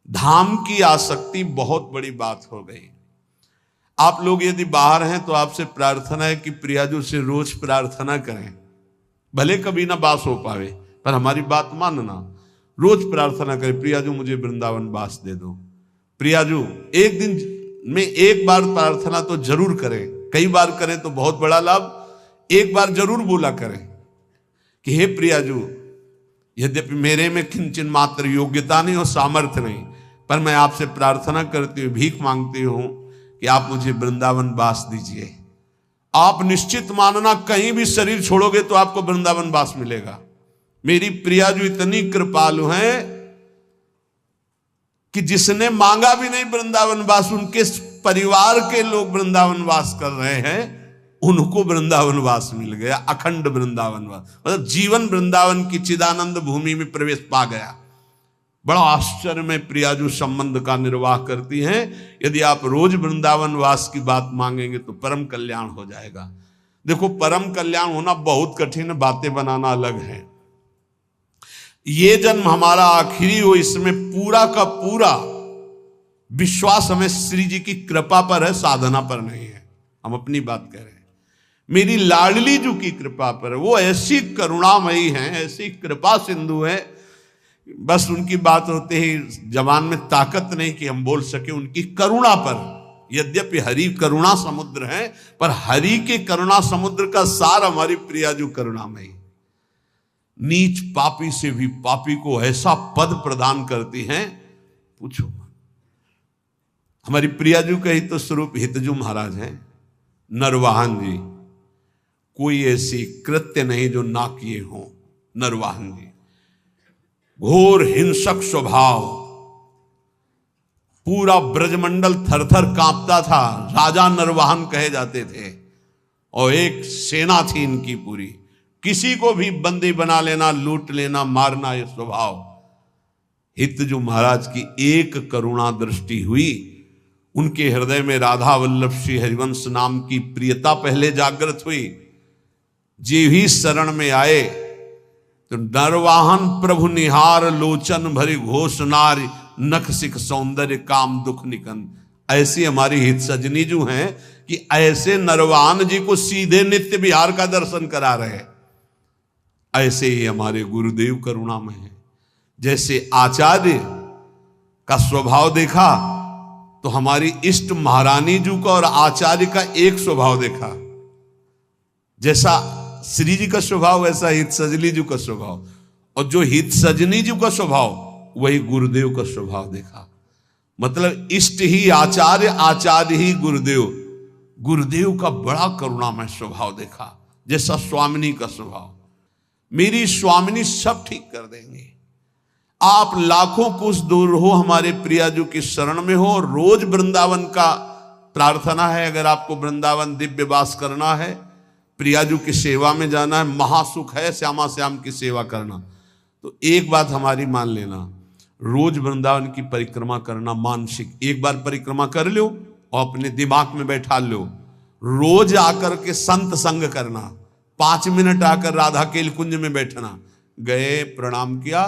धाम की आसक्ति बहुत बड़ी बात हो गई। आप लोग यदि बाहर हैं तो आपसे प्रार्थना है कि प्रियाजू से रोज प्रार्थना करें, भले कभी ना बास हो पावे पर हमारी बात मानना, रोज प्रार्थना करें प्रियाजू मुझे वृंदावन बास दे दो। प्रियाजू एक दिन में एक बार प्रार्थना तो जरूर करें, कई बार करें तो बहुत बड़ा लाभ, एक बार जरूर बोला करें कि हे प्रियाजू, यद्यपि मेरे में किंचन मात्र योग्यता नहीं और सामर्थ्य नहीं, पर मैं आपसे प्रार्थना करती हूँ, भीख मांगती हूँ कि आप मुझे वृंदावन वास दीजिए। आप निश्चित मानना कहीं भी शरीर छोड़ोगे तो आपको वृंदावन वास मिलेगा। मेरी प्रियाजू इतनी कृपालु हैं कि जिसने मांगा भी नहीं वृंदावन वास, उनके परिवार के लोग वृंदावन वास कर रहे हैं, उनको वृंदावन वास मिल गया, अखंड वृंदावन वास, मतलब जीवन वृंदावन की चिदानंद भूमि में प्रवेश पा गया। बड़ा आश्चर्य में प्रियाजू संबंध का निर्वाह करती हैं। यदि आप रोज वृंदावन वास की बात मांगेंगे तो परम कल्याण हो जाएगा। देखो, परम कल्याण होना बहुत कठिन, बातें बनाना अलग है। ये जन्म हमारा आखिरी हो, इसमें पूरा का पूरा विश्वास हमें श्री जी की कृपा पर है, साधना पर नहीं है। हम अपनी बात कह रहे हैं, मेरी लाडली जू की कृपा पर है। वो ऐसी करुणामयी हैं, ऐसी कृपा सिंधु है, बस उनकी बात होते ही जबान में ताकत नहीं कि हम बोल सके उनकी करुणा पर। यद्यपि हरि करुणा समुद्र है, पर हरि के करुणा समुद्र का सार हमारी प्रियाजू करुणामयी। नीच पापी से भी पापी को ऐसा पद प्रदान करती हैं, पूछो। हमारी प्रियाजू का ही तो स्वरूप हितजू महाराज हैं, नरवाहन जी। कोई ऐसी कृत्य नहीं जो ना किए हो। नरवाहन जी घोर हिंसक स्वभाव, पूरा ब्रजमंडल थरथर कांपता था, राजा नरवाहन कहे जाते थे, और एक सेना थी इनकी पूरी। किसी को भी बंदी बना लेना, लूट लेना, मारना, ये स्वभाव। हितजू महाराज की एक करुणा दृष्टि हुई, उनके हृदय में राधा वल्लभ श्री हरिवंश नाम की प्रियता पहले जागृत हुई। जे ही शरण में आए तो नरवाहन प्रभु निहार लोचन भरी घोष नारी, नख सिख सौंदर्य काम दुख निकन। ऐसी हमारी हित सजनी जो हैं कि ऐसे नरवाहन जी को सीधे नित्य विहार का दर्शन करा रहे। ऐसे ही हमारे गुरुदेव करुणामय हैं। जैसे आचार्य का स्वभाव देखा तो हमारी इष्ट महारानी जी का और आचार्य का एक स्वभाव देखा। जैसा श्री जी का स्वभाव वैसा हित सजनी जी का स्वभाव, और जो हित सजनी जी का स्वभाव वही गुरुदेव का स्वभाव देखा। मतलब इष्ट ही आचार्य, आचार्य ही गुरुदेव। गुरुदेव का बड़ा करुणामय स्वभाव देखा, जैसा स्वामिनी का स्वभाव। मेरी स्वामिनी सब ठीक कर देंगे। आप लाखों कोस दूर हो, हमारे प्रियाजू की शरण में हो। रोज वृंदावन का प्रार्थना है। अगर आपको वृंदावन दिव्य वास करना है, प्रियाजू की सेवा में जाना है, महासुख है श्यामा श्याम की सेवा करना, तो एक बात हमारी मान लेना, रोज वृंदावन की परिक्रमा करना मानसिक। एक बार परिक्रमा कर लो और अपने दिमाग में बैठा लो। रोज आकर के संत संग करना, 5 मिनट आकर राधा केल कुंज में बैठना। गए, प्रणाम किया,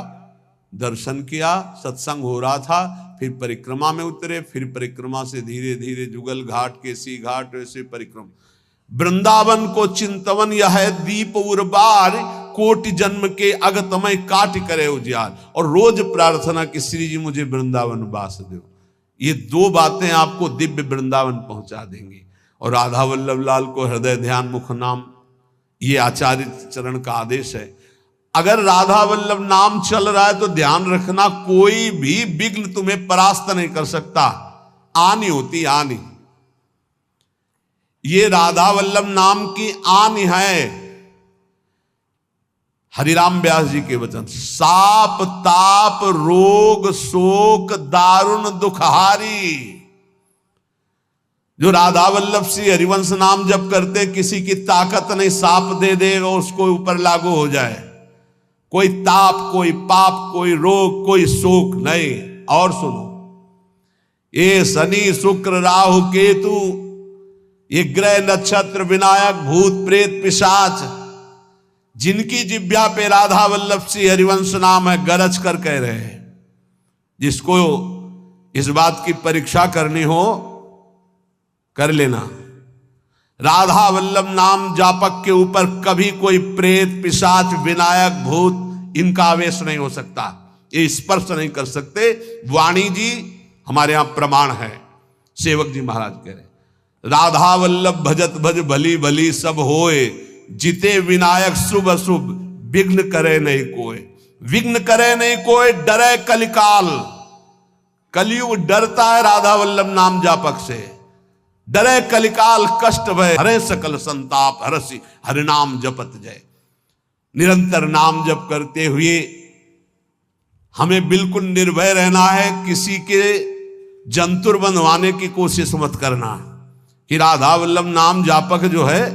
दर्शन किया, सत्संग हो रहा था, फिर परिक्रमा में उतरे, फिर परिक्रमा से धीरे धीरे जुगल घाट, केसी घाट, ऐसे परिक्रमा। वृंदावन को चिंतवन यह है दीप उर्बार, कोटि जन्म के अगतमय काट करे उजियार। और रोज प्रार्थना कि श्री जी मुझे वृंदावन वास दो। ये 2 बातें आपको दिव्य वृंदावन पहुंचा देंगी। और राधा वल्लभ लाल को हृदय ध्यान मुख नाम, ये आचार्य चरण का आदेश है। अगर राधा वल्लभ नाम चल रहा है तो ध्यान रखना, कोई भी विघ्न तुम्हें परास्त नहीं कर सकता। आनी होती आनी, ये राधा वल्लभ नाम की आन है। हरिराम व्यास जी के वचन, साप ताप रोग शोक दारुण दुखहारी। जो राधा वल्लभ श्री हरिवंश नाम जप करते, किसी की ताकत नहीं साप दे देगा उसको ऊपर लागू हो जाए। कोई ताप, कोई पाप, कोई रोग, कोई शोक नहीं। और सुनो, ये शनि शुक्र राहु केतु, ये ग्रह नक्षत्र विनायक भूत प्रेत पिशाच, जिनकी जिब्या पे राधा वल्लभ श्री हरिवंश नाम है, गरज कर कह रहे हैं। जिसको इस बात की परीक्षा करनी हो कर लेना। राधा वल्लभ नाम जापक के ऊपर कभी कोई प्रेत, पिशाच, विनायक, भूत इनका आवेश नहीं हो सकता, ये स्पर्श नहीं कर सकते। वाणी जी हमारे यहां प्रमाण है। सेवक जी महाराज कह रहे राधा वल्लभ भजत भज भली भली सब होए, जिते विनायक शुभ अशुभ विघ्न करे नहीं कोई। विघ्न करे नहीं कोई, डरे कलिकाल। कलयुग डरता है राधा वल्लभ नाम जापक से। डरे कलिकाल कष्ट भय, हरे सकल संताप, हरसी हरिनाम जपत जय। निरंतर नाम जप करते हुए हमें बिल्कुल निर्भय रहना है। किसी के जंतुर बनवाने की कोशिश मत करना कि राधा वल्लभ नाम जापक जो है,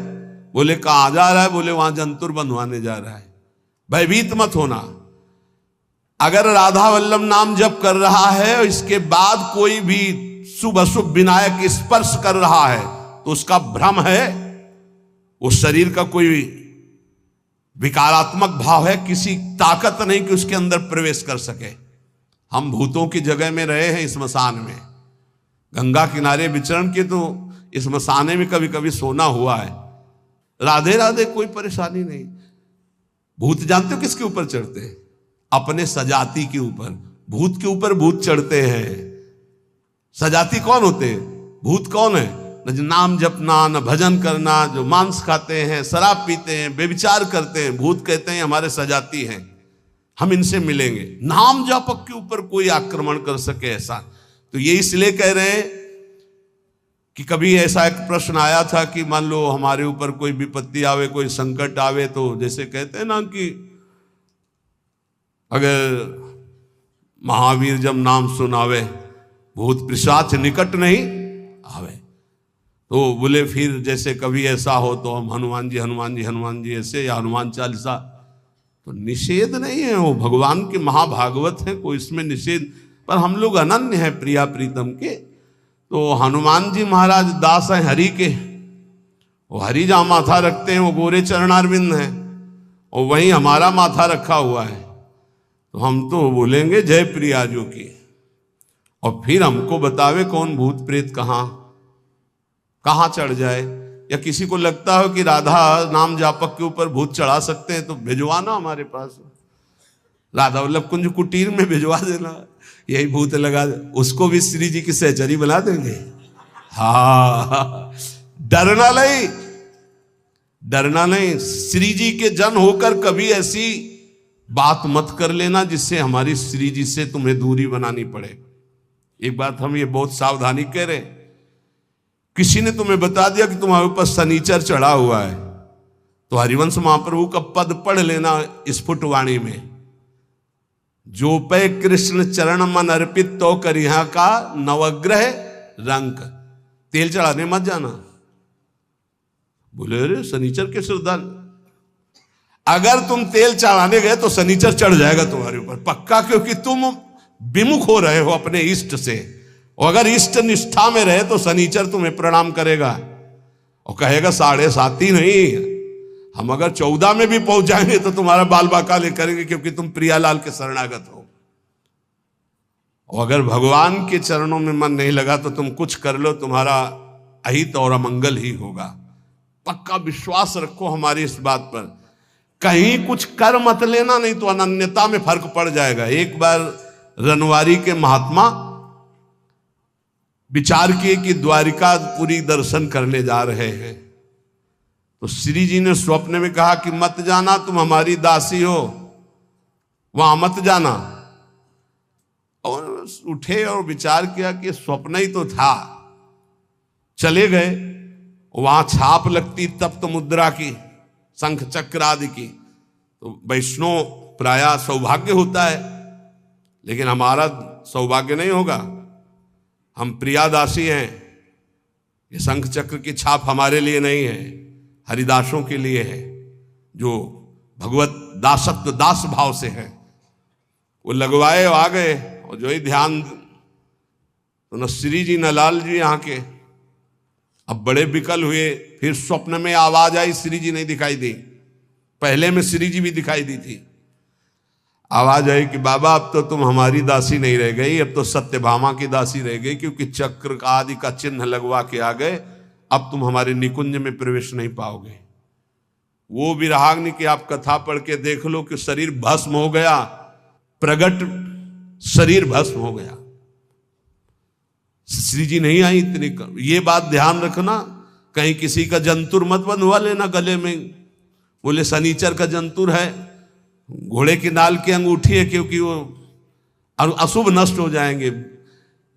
बोले कहां जा रहा है, बोले वहां जंतुर बनवाने जा रहा है। भयभीत मत होना। अगर राधा वल्लभ नाम जप कर रहा है और इसके बाद कोई भी शुभ अशुभ विनायक स्पर्श कर रहा है तो उसका भ्रम है, वो शरीर का कोई विकारात्मक भाव है, किसी ताकत नहीं कि उसके अंदर प्रवेश कर सके। हम भूतों की जगह में रहे हैं स्मशान में, गंगा किनारे विचरण के, तो इस मसाने में कभी कभी सोना हुआ है। राधे राधे, कोई परेशानी नहीं। भूत जानते हो किसके ऊपर चढ़ते हैं? अपने सजाती के ऊपर। भूत के ऊपर भूत चढ़ते हैं। सजाती कौन होते हैं? भूत कौन है? न नाम जपना, न भजन करना, जो मांस खाते हैं, शराब पीते हैं, बेविचार करते हैं, भूत कहते हैं हमारे सजाती हैं, हम इनसे मिलेंगे। नाम जापक के ऊपर कोई आक्रमण कर सके ऐसा, तो ये इसलिए कह रहे हैं कि कभी ऐसा एक प्रश्न आया था कि मान लो हमारे ऊपर कोई विपत्ति आवे, कोई संकट आवे, तो जैसे कहते हैं ना कि अगर महावीर जब नाम सुनावे भूत पिशाच निकट नहीं आवे, तो बोले फिर जैसे कभी ऐसा हो तो हम हनुमान जी हनुमान जी हनुमान जी ऐसे, या हनुमान चालीसा, तो निषेध नहीं है, वो भगवान के महाभागवत है, कोई इसमें निषेध, पर हम लोग अनन्य है प्रिया प्रीतम के। तो हनुमान जी महाराज दास हैं हरि के, वो हरि जहाँ माथा रखते हैं वो गोरे चरणारविंद हैं, और वहीं हमारा माथा रखा हुआ है, तो हम तो बोलेंगे जय प्रिया जो की। और फिर हमको बतावे कौन भूत प्रेत कहाँ चढ़ जाए। या किसी को लगता हो कि राधा नाम जापक के ऊपर भूत चढ़ा सकते हैं तो भिजवाना हमारे पास, राधा वल्लभ कुंज कुटीर में भिजवा देना, यही भूत लगा दे, उसको भी श्री जी की सहचरी बना देंगे। हाँ, डरना नहीं, डरना नहीं। श्री जी के जन होकर कभी ऐसी बात मत कर लेना जिससे हमारी श्री जी से तुम्हें दूरी बनानी पड़े। एक बात हम ये बहुत सावधानी कह रहे, किसी ने तुम्हें बता दिया कि तुम्हारे ऊपर शनिचर चढ़ा हुआ है, तो हरिवंश महाप्रभु का पद पढ़ लेना स्फुट वाणी में, जो पे कृष्ण चरण मन अर्पित तो करिहा का नवग्रह रंक। तेल चढ़ाने मत जाना। बोले अरे शनिचर के श्रद्धा, अगर तुम तेल चढ़ाने गए तो शनिचर चढ़ जाएगा तुम्हारे ऊपर पक्का, क्योंकि तुम विमुख हो रहे हो अपने इष्ट से। और अगर इष्ट निष्ठा में रहे तो शनिचर तुम्हें प्रणाम करेगा और कहेगा 7.5 नहीं, हम अगर 14 में भी पहुंच जाएंगे तो तुम्हारा बाल बाका ले करेंगे, क्योंकि तुम प्रियालाल के शरणागत हो। और अगर भगवान के चरणों में मन नहीं लगा तो तुम कुछ कर लो, तुम्हारा अहित और अमंगल ही होगा। पक्का विश्वास रखो हमारी इस बात पर, कहीं कुछ कर मत लेना, नहीं तो अनन्यता में फर्क पड़ जाएगा। एक बार रनवारी के महात्मा विचार किए कि द्वारिकापुरी दर्शन करने जा रहे हैं, तो श्री जी ने स्वप्न में कहा कि मत जाना, तुम हमारी दासी हो, वहां मत जाना। और उठे और विचार किया कि स्वप्न ही तो था, चले गए। वहां छाप लगती तप्त मुद्रा की, शंख चक्र आदि की, तो वैष्णव प्रायः सौभाग्य होता है, लेकिन हमारा सौभाग्य नहीं होगा, हम प्रियादासी हैं। ये शंख चक्र की छाप हमारे लिए नहीं है, हरिदासों के लिए है, जो भगवत दासत्व दास भाव से है। वो लगवाए आ गए, और जो ही ध्यान, तो न श्री जी न लाल जी यहाँ के। अब बड़े विकल हुए, फिर स्वप्न में आवाज आई, श्री जी नहीं दिखाई दी, पहले में श्री जी भी दिखाई दी थी। आवाज आई कि बाबा अब तो तुम हमारी दासी नहीं रह गई, अब तो सत्यभामा की दासी रह गई, क्योंकि चक्र का आदि का चिन्ह लगवा के आ गए, अब तुम हमारे निकुंज में प्रवेश नहीं पाओगे। वो विराग्नि की आप कथा पढ़ के देख लो कि शरीर भस्म हो गया, प्रगट शरीर भस्म हो गया। श्री जी नहीं आई इतनी। ये बात ध्यान रखना, कहीं किसी का जंतुर मत बंधवा लेना गले में। बोले शनिचर का जंतुर है, घोड़े की नाल की अंगूठी है, क्योंकि वो अशुभ नष्ट हो जाएंगे।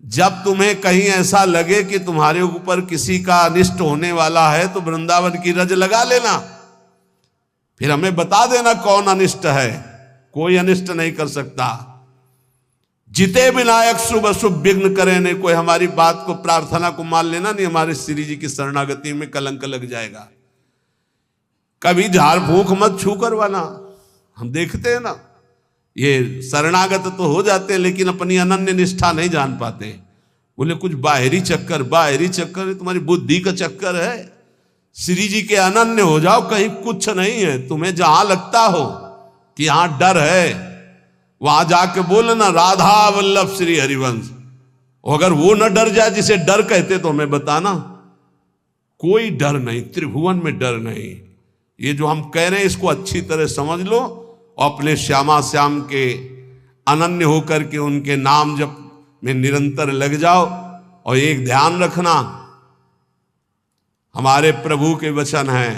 जब तुम्हें कहीं ऐसा लगे कि तुम्हारे ऊपर किसी का अनिष्ट होने वाला है तो वृंदावन की रज लगा लेना, फिर हमें बता देना कौन अनिष्ट है। कोई अनिष्ट नहीं कर सकता। जिते विनायक शुभ अशुभ विघ्न करे नहीं। कोई हमारी बात को, प्रार्थना को मान लेना नहीं, हमारे श्री जी की शरणागति में कलंक लग जाएगा। कभी झाड़ फूंक मत छू करवाना। हम देखते हैं ना, ये शरणागत तो हो जाते हैं लेकिन अपनी अनन्य निष्ठा नहीं जान पाते। बोले कुछ बाहरी चक्कर, बाहरी चक्कर तुम्हारी बुद्धि का चक्कर है। श्री जी के अनन्य हो जाओ, कहीं कुछ नहीं है। तुम्हें जहां लगता हो कि यहां डर है, वहां जाके बोलना राधा वल्लभ श्री हरिवंश। अगर वो न डर जाए जिसे डर कहते तो हमें बताना। कोई डर नहीं, त्रिभुवन में डर नहीं। ये जो हम कह रहे हैं इसको अच्छी तरह समझ लो और अपने श्यामा श्याम के अनन्य होकर के उनके नाम जप में निरंतर लग जाओ। और एक ध्यान रखना, हमारे प्रभु के वचन हैं,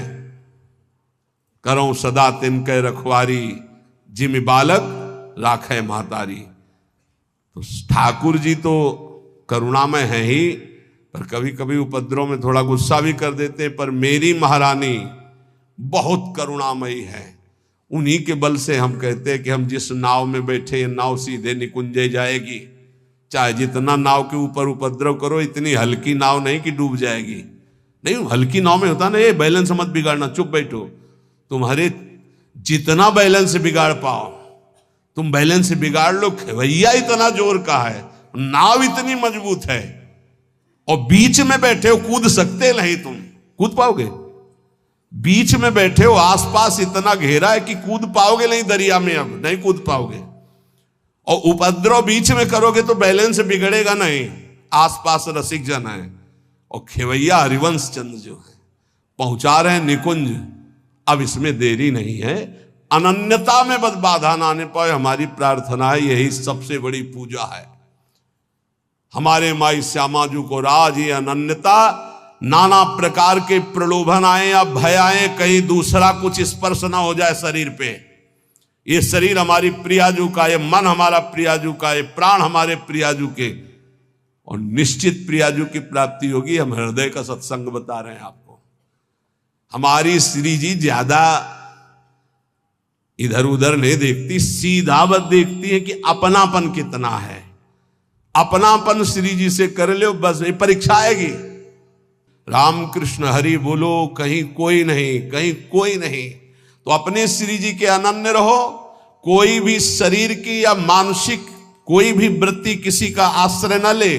करो सदा तिनके रखवारी, जिमि बालक राखे महतारी। तो ठाकुर जी तो करुणामय है ही, पर कभी कभी उपद्रव में थोड़ा गुस्सा भी कर देते। पर मेरी महारानी बहुत करुणामयी है। उन्हीं के बल से हम कहते हैं कि हम जिस नाव में बैठे, नाव सीधे निकुंजे जाएगी। चाहे जितना नाव के ऊपर उपद्रव करो, इतनी हल्की नाव नहीं कि डूब जाएगी। नहीं, हल्की नाव में होता ना, ये बैलेंस मत बिगाड़ना, चुप बैठो। तुम्हारे जितना बैलेंस बिगाड़ पाओ तुम बैलेंस बिगाड़ लो। खेवैया इतना जोर का है, नाव इतनी मजबूत है, और बीच में बैठे हो, कूद सकते नहीं। तुम कूद पाओगे? बीच में बैठे हो, आसपास इतना घेरा है कि कूद पाओगे नहीं दरिया में, अब नहीं कूद पाओगे। और उपद्रव बीच में करोगे तो बैलेंस बिगड़ेगा नहीं। आसपास रसिक जन है, और खेवैया हरिवंश चंद्र जो है पहुंचा रहे हैं निकुंज। अब इसमें देरी नहीं है। अनन्यता में बस बाधा ना आने पाए, हमारी प्रार्थना है। यही सबसे बड़ी पूजा है। हमारे माई श्यामाजू को राज ये अनन्यता, नाना प्रकार के प्रलोभन आए या भय आए, कहीं दूसरा कुछ स्पर्श ना हो जाए शरीर पे। ये शरीर हमारी प्रियाजू का, ये मन हमारा प्रियाजू का, ये प्राण हमारे प्रियाजू के, और निश्चित प्रियाजू की प्राप्ति होगी। हम हृदय का सत्संग बता रहे हैं आपको। हमारी श्री जी ज्यादा इधर उधर नहीं देखती, सीधा बस देखती है कि अपनापन कितना है। अपनापन श्री जी से कर लो, बस ये परीक्षा आएगी। राम कृष्ण हरि बोलो, कहीं कोई नहीं, कहीं कोई नहीं। तो अपने श्री जी के अनन्य रहो। कोई भी शरीर की या मानसिक कोई भी वृत्ति किसी का आश्रय न ले।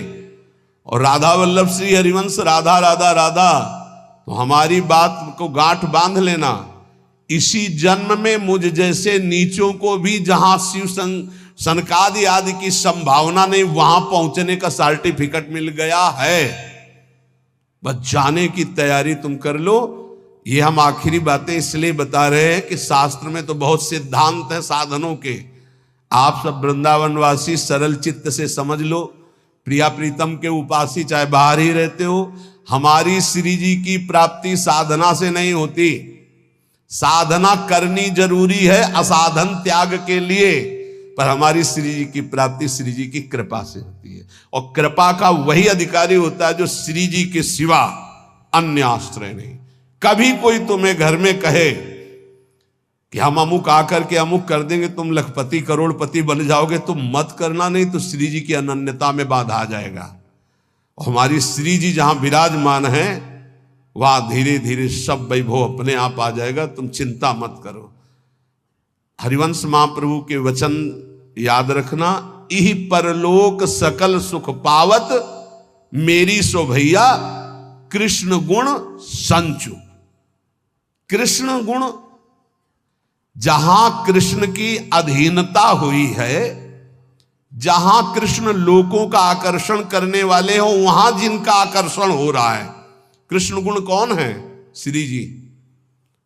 और राधा वल्लभ श्री हरिवंश, राधा राधा राधा, तो हमारी बात को गांठ बांध लेना। इसी जन्म में मुझ जैसे नीचों को भी जहां शिव सनकादि आदि की संभावना नहीं, वहां पहुंचने का सर्टिफिकेट मिल गया है। बस जाने की तैयारी तुम कर लो। ये हम आखिरी बातें इसलिए बता रहे हैं कि शास्त्र में तो बहुत सिद्धांत है साधनों के। आप सब वृंदावनवासी सरल चित्त से समझ लो। प्रिया प्रीतम के उपासी चाहे बाहर ही रहते हो, हमारी श्री जी की प्राप्ति साधना से नहीं होती। साधना करनी जरूरी है असाधन त्याग के लिए, पर हमारी श्री जी की प्राप्ति श्री जी की कृपा से होती है। और कृपा का वही अधिकारी होता है जो श्री जी के सिवा अन्य आश्रय नहीं। कभी कोई तुम्हें घर में कहे कि हम अमुक आकर के अमुक कर देंगे, तुम लखपति करोड़पति बन जाओगे, तुम मत करना, नहीं तो श्री जी की अनन्यता में बाधा आ जाएगा। और हमारी श्री जी जहां विराजमान है वहां धीरे धीरे सब वैभव अपने आप आ जाएगा। तुम चिंता मत करो। हरिवंश महाप्रभु के वचन याद रखना, इहि परलोक सकल सुख पावत, मेरी सो भैया कृष्ण गुण संचु। कृष्ण गुण जहां कृष्ण की अधीनता हुई है, जहां कृष्ण लोगों का आकर्षण करने वाले हो, वहां जिनका आकर्षण हो रहा है। कृष्ण गुण कौन है? श्री जी।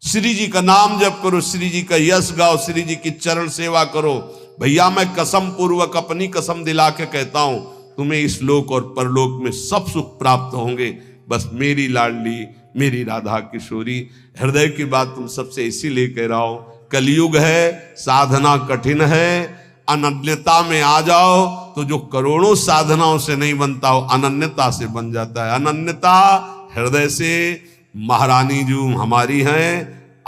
श्री जी का नाम जप करो, श्री जी का यश गाओ, श्री जी की चरण सेवा करो। भैया मैं कसम पूर्वक अपनी कसम दिला के कहता हूं, तुम्हें इस लोक और परलोक में सब सुख प्राप्त होंगे। बस मेरी लाडली, मेरी राधा किशोरी। हृदय की बात तुम सबसे इसीलिए कह रहा हूं, कलयुग है, साधना कठिन है। अनन्यता में आ जाओ तो जो करोड़ों साधनाओं से नहीं बनता हो, अनन्यता से बन जाता है। अनन्यता हृदय से। महारानी जो हमारी हैं,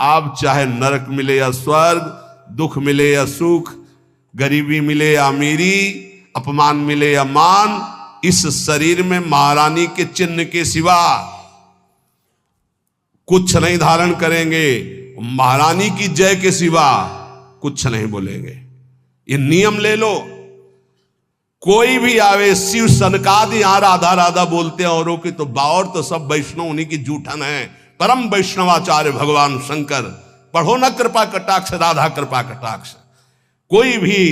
आप चाहे नरक मिले या स्वर्ग, दुख मिले या सुख, गरीबी मिले या अमीरी, अपमान मिले या मान, इस शरीर में महारानी के चिन्ह के सिवा कुछ नहीं धारण करेंगे। महारानी की जय के सिवा कुछ नहीं बोलेंगे। ये नियम ले लो। कोई भी आवे, शिव सनकादि यहां राधा राधा बोलते हैं औरों की, तो बावर तो सब वैष्णव उन्हीं की जूठन है। परम वैष्णवाचार्य भगवान शंकर। पढ़ो न कृपा कटाक्ष, राधा कृपा कटाक्ष। कोई भी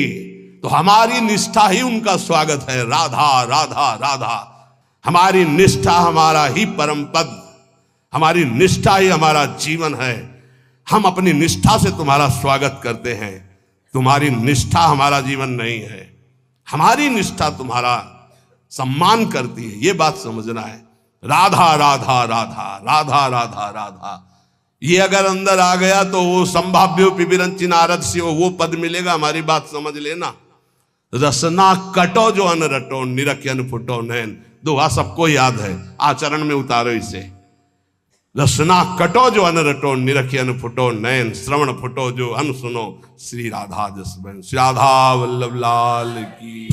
तो हमारी निष्ठा ही उनका स्वागत है। राधा राधा राधा, हमारी निष्ठा हमारा ही परम पद, हमारी निष्ठा ही हमारा जीवन है। हम अपनी निष्ठा से तुम्हारा स्वागत करते हैं। तुम्हारी निष्ठा हमारा जीवन नहीं है, हमारी निष्ठा तुम्हारा सम्मान करती है। ये बात समझना है। राधा राधा राधा राधा राधा राधा, ये अगर अंदर आ गया तो वो संभाव्यो पिबिरंचि नारद से वो पद मिलेगा। हमारी बात समझ लेना। रसना कटो जो अन रटो, निरखियन फुटो नैन। दोहा सबको याद है, आचरण में उतारो इसे। रसना कटो जो अन रटो, निरखियन फुटो नैन। श्रवण फुटो जो अन सुनो, श्री राधा जस बहन। श्री राधा वल्लभ लाल की।